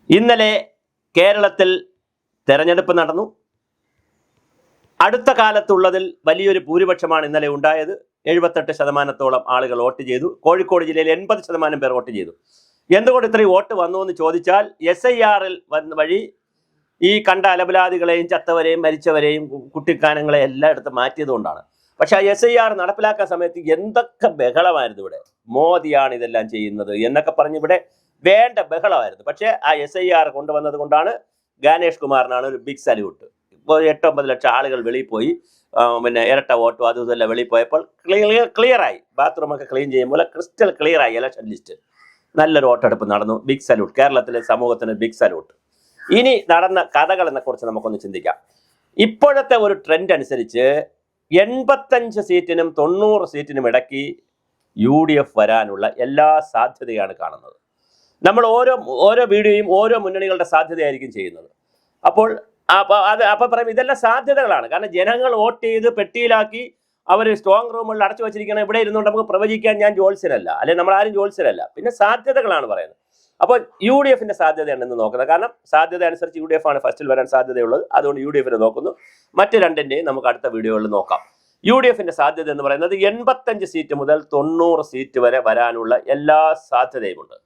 ഇന്നലെ കേരളത്തിൽ തെരഞ്ഞെടുപ്പ് നടന്നു. അടുത്ത കാലത്തുള്ളതിൽ വലിയൊരു ഭൂരിപക്ഷമാണ് ഇന്നലെ ഉണ്ടായത്. 78% ആളുകൾ വോട്ട് ചെയ്തു. കോഴിക്കോട് ജില്ലയിൽ 80% പേർ വോട്ട് ചെയ്തു. എന്തുകൊണ്ട് ഇത്രയും വോട്ട് വന്നു എന്ന് ചോദിച്ചാൽ SIR വഴി ഈ കണ്ട അലബലാദികളെയും ചത്തവരെയും മരിച്ചവരെയും കുട്ടിക്കാനങ്ങളെ എല്ലായിടത്തും മാറ്റിയതുകൊണ്ടാണ്. പക്ഷെ ആ SIR നടപ്പിലാക്കാൻ സമയത്ത് എന്തൊക്കെ ബഹളമായിരുന്നു ഇവിടെ. മോദിയാണ് ഇതെല്ലാം ചെയ്യുന്നത് എന്നൊക്കെ പറഞ്ഞ് ഇവിടെ വേണ്ട ബഹളമായിരുന്നു. പക്ഷേ ആ SIR കൊണ്ടുവന്നത് കൊണ്ടാണ് ഗാനേഷ് കുമാറിനാണ് ഒരു ബിഗ് സല്യൂട്ട്. ഇപ്പോൾ 8-9 ലക്ഷം ആളുകൾ വെളിയിൽ പോയി, പിന്നെ ഇരട്ട വോട്ടും അതും ഇതെല്ലാം വെളിയിൽ പോയപ്പോൾ ക്ലിയറായി. ബാത്റൂമൊക്കെ ക്ലീൻ ചെയ്യുമ്പോൾ ക്രിസ്റ്റൽ ക്ലിയറായി ഇലക്ഷൻ ലിസ്റ്റ്. നല്ലൊരു വോട്ടെടുപ്പ് നടന്നു. Big salute. കേരളത്തിലെ സമൂഹത്തിന് ബിഗ് സല്യൂട്ട്. ഇനി നടന്ന കഥകളെ കുറിച്ച് നമുക്കൊന്ന് ചിന്തിക്കാം. ഇപ്പോഴത്തെ ഒരു ട്രെൻഡ് അനുസരിച്ച് 85 സീറ്റിനും 90 സീറ്റിനും ഇടയ്ക്ക് UDF വരാനുള്ള എല്ലാ സാധ്യതയാണ് കാണുന്നത്. നമ്മൾ ഓരോ വീഡിയോയും ഓരോ മുന്നണികളുടെ സാധ്യതയായിരിക്കും ചെയ്യുന്നത്. അപ്പോൾ പറയും ഇതെല്ലാം സാധ്യതകളാണ്. കാരണം ജനങ്ങൾ വോട്ട് ചെയ്ത് പെട്ടിയിലാക്കി അവർ സ്ട്രോങ് റൂമുകളിൽ അടച്ചു വെച്ചിരിക്കണം. ഇവിടെ ഇരുന്നുകൊണ്ട് നമുക്ക് പ്രവചിക്കാൻ ഞാൻ ജോത്സ്യനല്ല, അല്ലെങ്കിൽ നമ്മൾ ആരും ജോത്സ്യനല്ല. പിന്നെ സാധ്യതകളാണ് പറയുന്നത്. അപ്പോൾ UDFന്റെ സാധ്യതയാണെന്ന് നോക്കുന്നത്. കാരണം സാധ്യത അനുസരിച്ച് UDF ആണ് ഫസ്റ്റിൽ വരാൻ സാധ്യതയുള്ളത്. അതുകൊണ്ട് UDFനെ നോക്കുന്നു. മറ്റ് രണ്ടിൻ്റെയും നമുക്ക് അടുത്ത വീഡിയോകളിൽ നോക്കാം. UDFന്റെ സാധ്യത എന്ന് പറയുന്നത് 85 സീറ്റ് മുതൽ 90 സീറ്റ് വരെ വരാനുള്ള എല്ലാ സാധ്യതയുമുണ്ട്.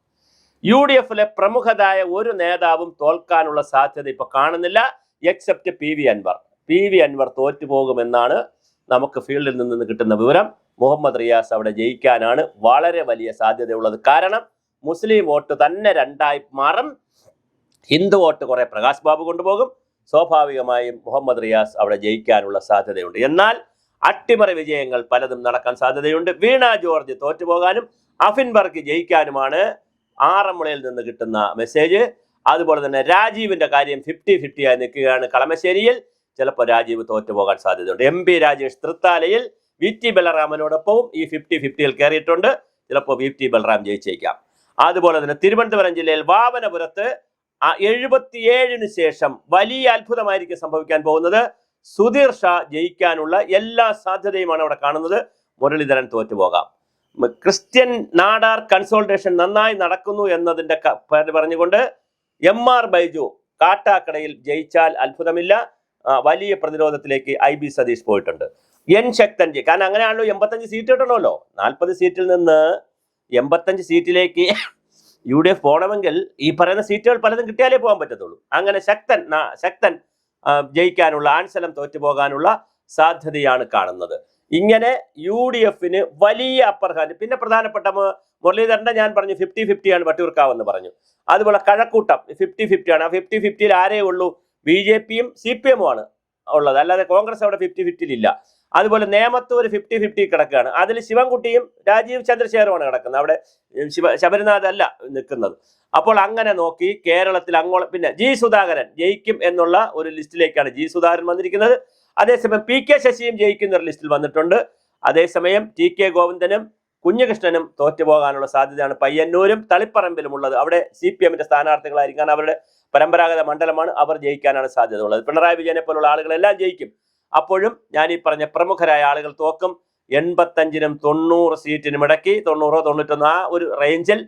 UDFിലെ പ്രമുഖതായ ഒരു നേതാവും തോൽക്കാനുള്ള സാധ്യത ഇപ്പൊ കാണുന്നില്ല, except PV Anwar. PV Anwar തോറ്റുപോകുമെന്നാണ് നമുക്ക് ഫീൽഡിൽ നിന്ന് കിട്ടുന്ന വിവരം. മുഹമ്മദ് റിയാസ് അവിടെ ജയിക്കാനാണ് വളരെ വലിയ സാധ്യതയുള്ളത്. കാരണം മുസ്ലിം വോട്ട് തന്നെ രണ്ടായി മാറും. ഹിന്ദു വോട്ട് കുറെ പ്രകാശ് ബാബു കൊണ്ടുപോകും. സ്വാഭാവികമായും മുഹമ്മദ് റിയാസ് അവിടെ ജയിക്കാനുള്ള സാധ്യതയുണ്ട്. എന്നാൽ അട്ടിമറി വിജയങ്ങൾ പലതും നടക്കാൻ സാധ്യതയുണ്ട്. വീണ ജോർജ് തോറ്റുപോകാനും അഫിൻബർഗ് ജയിക്കാനുമാണ് ആറന്മുളയിൽ നിന്ന് കിട്ടുന്ന മെസ്സേജ്. അതുപോലെ തന്നെ രാജീവിന്റെ കാര്യം 50-50 ആയി നിൽക്കുകയാണ്. കളമശ്ശേരിയിൽ ചിലപ്പോൾ രാജീവ് തോറ്റുപോകാൻ സാധ്യതയുണ്ട്. MP രാജേഷ് തൃത്താലയിൽ VT ബലറാമിനോടൊപ്പവും ഈ 50-50യിൽ കയറിയിട്ടുണ്ട്. ചിലപ്പോൾ VT ബലറാം ജയിച്ചേക്കാം. അതുപോലെ തന്നെ തിരുവനന്തപുരം ജില്ലയിൽ വാവനപുരത്ത് 77-ന് ശേഷം വലിയ അത്ഭുതമായിരിക്കും സംഭവിക്കാൻ പോകുന്നത്. സുധീർ ഷാ ജയിക്കാനുള്ള എല്ലാ സാധ്യതയുമാണ് അവിടെ കാണുന്നത്. മുരളീധരൻ തോറ്റുപോകാം. ക്രിസ്ത്യൻ നാടാർ കൺസോൾട്ടേഷൻ നന്നായി നടക്കുന്നു എന്നതിന്റെ പറഞ്ഞുകൊണ്ട് MR ബൈജു കാട്ടാക്കടയിൽ ജയിച്ചാൽ അത്ഭുതമില്ല. വലിയ പ്രതിരോധത്തിലേക്ക് IB സതീഷ് പോയിട്ടുണ്ട്. N ശക്തൻജി, കാരണം അങ്ങനെയാണല്ലോ 85 സീറ്റ് കിട്ടണമല്ലോ. 40 സീറ്റിൽ നിന്ന് 85 സീറ്റിലേക്ക് UDF പോകണമെങ്കിൽ ഈ പറയുന്ന സീറ്റുകൾ പലതും കിട്ടിയാലേ പോകാൻ പറ്റത്തുള്ളൂ. അങ്ങനെ ശക്തൻ ജയിക്കാനുള്ള, ആൻസലം തോറ്റുപോകാനുള്ള സാധ്യതയാണ് കാണുന്നത്. ഇങ്ങനെ UDFന് വലിയ അപ്പർ ഹാൻഡ്. പിന്നെ പ്രധാനപ്പെട്ട മുരളീധരന്റെ ഞാൻ പറഞ്ഞു 50-50 ആണ് വട്ടിയൂർക്കാവെന്ന് പറഞ്ഞു. അതുപോലെ കഴക്കൂട്ടം 50-50 ആണ്. ആ 50-50യിൽ ആരേ ഉള്ളൂ? BJPയും CPM ആണ് ഉള്ളത്, അല്ലാതെ കോൺഗ്രസ് അവിടെ 50-50 ഇല്ല. അതുപോലെ നേമത്തൂർ 50-50 കിടക്കുകയാണ്. അതിൽ ശിവൻകുട്ടിയും രാജീവ് ചന്ദ്രശേഖറുമാണ് കിടക്കുന്നത്. അവിടെ ശബരിനാഥ് അല്ല നിൽക്കുന്നത്. അപ്പോൾ അങ്ങനെ നോക്കി കേരളത്തിൽ പിന്നെ G സുധാകരൻ ജയിക്കും എന്നുള്ള ഒരു ലിസ്റ്റിലേക്കാണ് G സുധാകരൻ വന്നിരിക്കുന്നത്. അതേസമയം PK ശശിയും ജയിക്കുന്ന ഒരു ലിസ്റ്റിൽ വന്നിട്ടുണ്ട്. അതേസമയം TK ഗോവിന്ദനും കുഞ്ഞകൃഷ്ണനും തോറ്റുപോകാനുള്ള സാധ്യതയാണ്. പയ്യന്നൂരും തളിപ്പറമ്പിലും ഉള്ളത്. അവിടെ CPMന്റെ സ്ഥാനാർത്ഥികളായിരിക്കും. കാരണം അവരുടെ പരമ്പരാഗത മണ്ഡലമാണ്. അവർ ജയിക്കാനാണ് സാധ്യത ഉള്ളത്. പിണറായി വിജയനെ പോലുള്ള ആളുകളെല്ലാം ജയിക്കും. അപ്പോഴും ഞാൻ ഈ പറഞ്ഞ പ്രമുഖരായ ആളുകൾ തോക്കും. 85-നും 90 സീറ്റിനും ഇടയ്ക്ക് 90-91 ആ ഒരു റേഞ്ചിൽ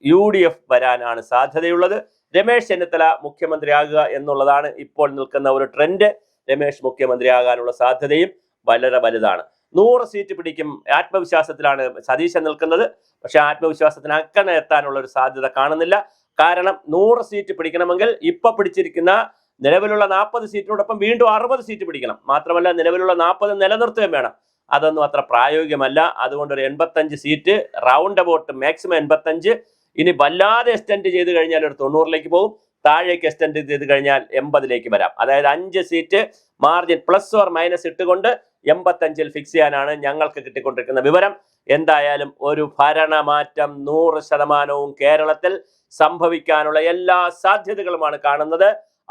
UDF വരാനാണ് സാധ്യതയുള്ളത്. രമേശ് ചെന്നിത്തല മുഖ്യമന്ത്രിയാകുക എന്നുള്ളതാണ് ഇപ്പോൾ നിൽക്കുന്ന ഒരു ട്രെൻഡ്. രമേശ് മുഖ്യമന്ത്രിയാകാനുള്ള സാധ്യതയും വളരെ വലുതാണ്. 100 സീറ്റ് പിടിക്കും ആത്മവിശ്വാസത്തിലാണ് സതീശൻ നിൽക്കുന്നത്. പക്ഷെ ആത്മവിശ്വാസത്തിന് അങ്ങനെ എത്താനുള്ള ഒരു സാധ്യത കാണുന്നില്ല. കാരണം 100 സീറ്റ് പിടിക്കണമെങ്കിൽ ഇപ്പൊ പിടിച്ചിരിക്കുന്ന നിലവിലുള്ള 40 സീറ്റിനോടൊപ്പം വീണ്ടും 60 സീറ്റ് പിടിക്കണം. മാത്രമല്ല നിലവിലുള്ള 40 നിലനിർത്തുകയും വേണം. അതൊന്നും അത്ര പ്രായോഗികമല്ല. അതുകൊണ്ട് ഒരു 85 സീറ്റ് റൗണ്ട് അബൌട്ട് മാക്സിമം 85. ഇനി വല്ലാതെ എക്സ്റ്റെൻഡ് ചെയ്ത് കഴിഞ്ഞാൽ ഒരു 90ലേക്ക് പോകും. താഴേക്ക് എക്സ്റ്റെൻഡ് ചെയ്ത് കഴിഞ്ഞാൽ 80ലേക്ക് വരാം. അതായത് 5 seat margin plus or minus ഇട്ടുകൊണ്ട് 85-ൽ ഫിക്സ് ചെയ്യാനാണ് ഞങ്ങൾക്ക് കിട്ടിക്കൊണ്ടിരിക്കുന്ന വിവരം. എന്തായാലും ഒരു ഭരണമാറ്റം 100% കേരളത്തിൽ സംഭവിക്കാനുള്ള എല്ലാ സാധ്യതകളുമാണ് കാണുന്നത്.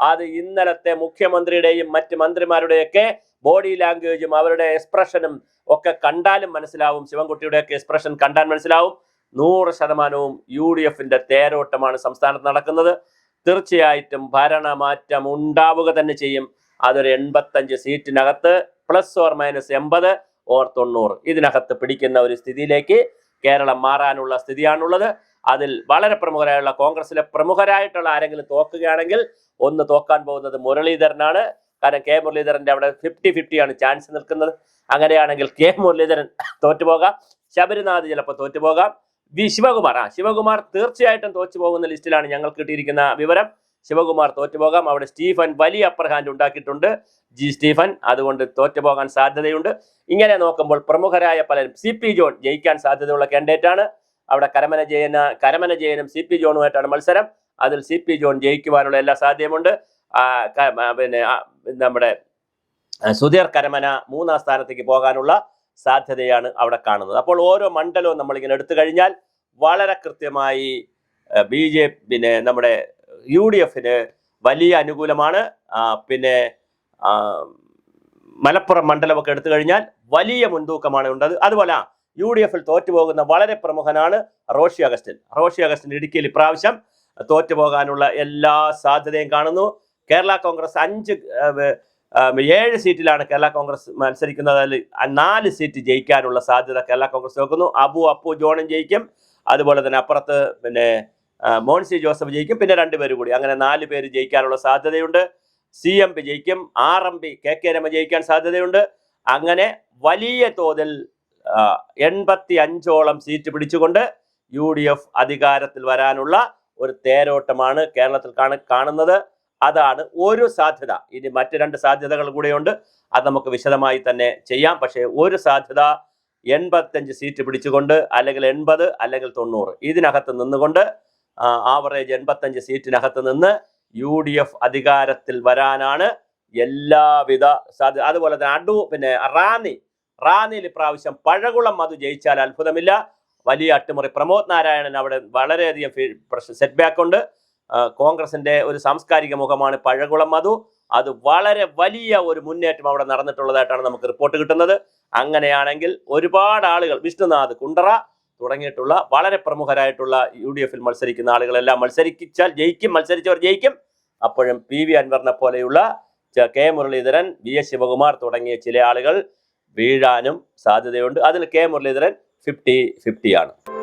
അത് ഇന്നലത്തെ മുഖ്യമന്ത്രിയുടെയും മറ്റ് മന്ത്രിമാരുടെയൊക്കെ ബോഡി ലാംഗ്വേജും അവരുടെ എക്സ്പ്രഷനും ഒക്കെ കണ്ടാലും മനസ്സിലാവും. ശിവൻകുട്ടിയുടെയൊക്കെ എക്സ്പ്രഷൻ കണ്ടാൽ മനസ്സിലാവും. 100% UDFന്റെ തേരോട്ടമാണ് സംസ്ഥാനത്ത് നടക്കുന്നത്. തീർച്ചയായിട്ടും ഭരണമാറ്റം ഉണ്ടാവുക തന്നെ ചെയ്യും. അതൊരു 85 സീറ്റിനകത്ത് പ്ലസ് ഓർ മൈനസ് 80 ഓർ 90 ഇതിനകത്ത് പിടിക്കുന്ന ഒരു സ്ഥിതിയിലേക്ക് കേരളം മാറാനുള്ള സ്ഥിതിയാണുള്ളത്. അതിൽ വളരെ പ്രമുഖരായുള്ള കോൺഗ്രസിലെ പ്രമുഖരായിട്ടുള്ള ആരെങ്കിലും തോക്കുകയാണെങ്കിൽ ഒന്ന് തോക്കാൻ പോകുന്നത് മുരളീധരനാണ്. കാരണം കെ മുരളീധരന്റെ അവിടെ 50-50 ചാൻസ് നിൽക്കുന്നത്. അങ്ങനെയാണെങ്കിൽ കെ മുരളീധരൻ തോറ്റുപോകാം, ശബരിനാഥ് ചിലപ്പോൾ തോറ്റുപോകാം, ശിവകുമാർ തീർച്ചയായിട്ടും തോറ്റു പോകുന്ന ലിസ്റ്റിലാണ് ഞങ്ങൾ കിട്ടിയിരിക്കുന്ന വിവരം. ശിവകുമാർ തോറ്റുപോകാം. അവിടെ സ്റ്റീഫൻ വലിയ അപ്പർ ഹാൻഡ് ഉണ്ടാക്കിയിട്ടുണ്ട്, സ്റ്റീഫൻ, അതുകൊണ്ട് തോറ്റുപോകാൻ സാധ്യതയുണ്ട്. ഇങ്ങനെ നോക്കുമ്പോൾ പ്രമുഖരായ പലരും, CP ജോൺ ജയിക്കാൻ സാധ്യതയുള്ള കാൻഡിഡേറ്റാണ്. അവിടെ കരമന ജയനും CP ജോണുമായിട്ടാണ് മത്സരം. അതിൽ CP ജോൺ ജയിക്കുവാനുള്ള എല്ലാ സാധ്യതയുമുണ്ട്. പിന്നെ നമ്മുടെ സുധീർ കരമന 3ാം സ്ഥാനത്തേക്ക് പോകാനുള്ള സാധ്യതയാണ് അവിടെ കാണുന്നത്. അപ്പോൾ ഓരോ മണ്ഡലവും നമ്മളിങ്ങനെ എടുത്തു കഴിഞ്ഞാൽ വളരെ കൃത്യമായി പിന്നെ നമ്മുടെ UDFന് വലിയ അനുകൂലമാണ്. പിന്നെ മലപ്പുറം മണ്ഡലമൊക്കെ എടുത്തു കഴിഞ്ഞാൽ വലിയ മുൻതൂക്കമാണ് ഉള്ളത്. അതുപോലെ UDFൽ തോറ്റുപോകുന്ന വളരെ പ്രമുഖനാണ് റോഷി അഗസ്റ്റിൻ. ഇടുക്കിയിൽ ഇപ്രാവശ്യം തോറ്റുപോകാനുള്ള എല്ലാ സാധ്യതയും കാണുന്നു. കേരള കോൺഗ്രസ് 7 സീറ്റിലാണ് കേരള കോൺഗ്രസ് മത്സരിക്കുന്നത്. അതിൽ 4 സീറ്റ് ജയിക്കാനുള്ള സാധ്യത കേരള കോൺഗ്രസ് നോക്കുന്നു. അപ്പു ജോണും ജയിക്കും. അതുപോലെ തന്നെ അപ്പുറത്ത് പിന്നെ മോൻസി ജോസഫ് ജയിക്കും. പിന്നെ 2 പേര് കൂടി, അങ്ങനെ 4 പേര് ജയിക്കാനുള്ള സാധ്യതയുണ്ട്. CMP ജയിക്കും. RMP KK രമ ജയിക്കാൻ സാധ്യതയുണ്ട്. അങ്ങനെ വലിയ തോതിൽ 85ഓളം സീറ്റ് പിടിച്ചുകൊണ്ട് UDF അധികാരത്തിൽ വരാനുള്ള ഒരു തേരോട്ടമാണ് കേരളത്തിൽ കാണുന്നത്. അതാണ് ഒരു സാധ്യത. ഇനി മറ്റ് 2 സാധ്യതകൾ കൂടെയുണ്ട്, അത് നമുക്ക് വിശദമായി തന്നെ ചെയ്യാം. പക്ഷേ ഒരു സാധ്യത 85 സീറ്റ് പിടിച്ചുകൊണ്ട്, അല്ലെങ്കിൽ 80 അല്ലെങ്കിൽ 90 ഇതിനകത്ത് നിന്നുകൊണ്ട്, ആവറേജ് 85 സീറ്റിനകത്ത് നിന്ന് UDF അധികാരത്തിൽ വരാനാണ് എല്ലാവിധ സാധ്യത. അതുപോലെ തന്നെ പിന്നെ റാന്നിയിൽ ഇപ്രാവശ്യം പഴകുളം മധു ജയിച്ചാൽ അത്ഭുതമില്ല. വലിയ അട്ടിമറി. പ്രമോദ് നാരായണൻ അവിടെ വളരെയധികം സെറ്റ് ബാക്ക് ഉണ്ട്. കോൺഗ്രസിന്റെ ഒരു സാംസ്കാരിക മുഖമാണ് പഴകുളം മധു. അത് വളരെ വലിയ ഒരു മുന്നേറ്റം അവിടെ നടന്നിട്ടുള്ളതായിട്ടാണ് നമുക്ക് റിപ്പോർട്ട് കിട്ടുന്നത്. അങ്ങനെയാണെങ്കിൽ ഒരുപാട് ആളുകൾ, വിഷ്ണുനാഥ് കുണ്ടറ തുടങ്ങിയിട്ടുള്ള വളരെ പ്രമുഖരായിട്ടുള്ള UDFൽ മത്സരിക്കുന്ന ആളുകളെല്ലാം മത്സരിച്ചവർ ജയിക്കും. അപ്പോഴും PV അൻവറിനെ പോലെയുള്ള കെ മുരളീധരൻ, VS ശിവകുമാർ തുടങ്ങിയ ചില ആളുകൾ വീഴാനും സാധ്യതയുണ്ട്. അതിൽ കെ മുരളീധരൻ 50-50